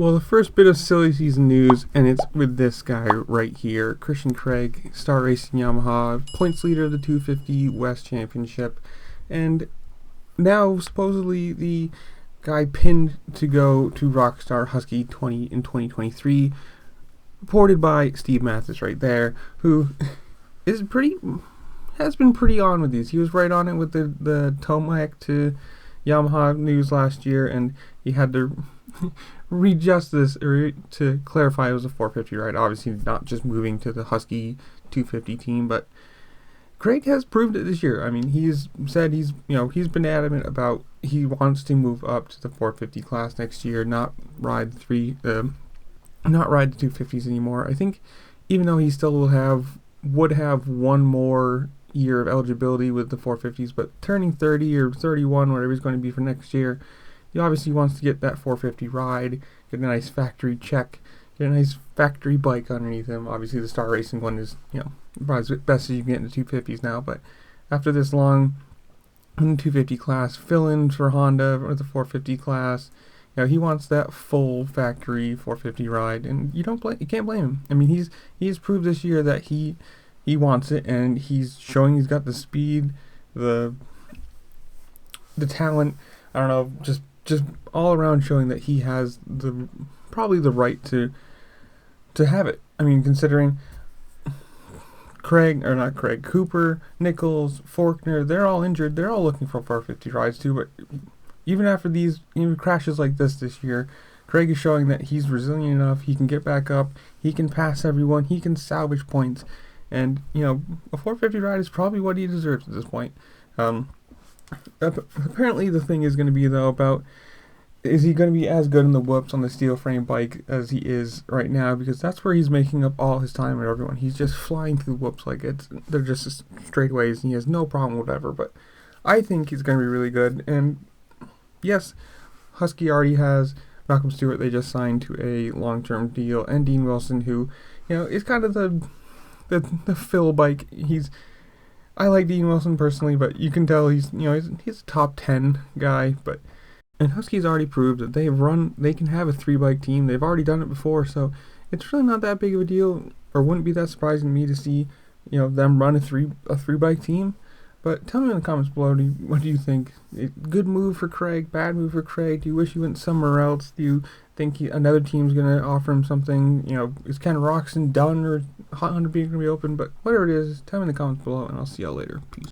Well, the first bit of silly season news, and it's with this guy right here, Christian Craig, Star Racing Yamaha, points leader of the 250 West Championship, and now supposedly the guy pinned to go to Rockstar Husky 20 in 2023, reported by Steve Mathis right there, who has been pretty on with these. He was right on it with the Tomac to Yamaha news last year, and he had to readjust this or to clarify it was a 450 ride. Obviously not just moving to the Husky 250 team, but Craig has proved it this year. I mean, he's said he's been adamant about he wants to move up to the 450 class next year, not ride the 250s anymore. I think even though he still would have one more year of eligibility with the 450s, but turning 30 or 31, whatever he's going to be for next year, he obviously wants to get that 450 ride, get a nice factory check, get a nice factory bike underneath him. Obviously the Star Racing one is, probably as best as you can get in the 250s now, but after this long in the 250 class, fill-in for Honda or the 450 class, he wants that full factory 450 ride, and you can't blame him. I mean, he's proved this year that he wants it, and he's showing he's got the speed, the talent. I don't know, just all around showing that he has probably the right to have it. I mean, considering Cooper, Nichols, Faulkner, they're all injured. They're all looking for 450 rides too. But even after these crashes like this year, Craig is showing that he's resilient enough. He can get back up. He can pass everyone. He can salvage points. And, a 450 ride is probably what he deserves at this point. Apparently the thing is going to be, though, about is he going to be as good in the whoops on the steel frame bike as he is right now, because that's where he's making up all his time with everyone. He's just flying through whoops like they're just straightaways, and he has no problem with whatever. But I think he's going to be really good. And yes, Husky already has Malcolm Stewart. They just signed to a long-term deal, and Dean Wilson, who is kind of the fill bike. I like Dean Wilson personally, but you can tell he's a top 10 guy. And Husky's already proved that they can have a 3-bike team. They've already done it before, so it's really not that big of a deal, or wouldn't be that surprising to me to see them run a 3-bike team. But tell me in the comments below, what do you think? Good move for Craig, bad move for Craig? Do you wish he went somewhere else? Do you think another team's going to offer him something? Is Ken Roxon done, or Honda being going to be open? But whatever it is, tell me in the comments below, and I'll see y'all later. Peace.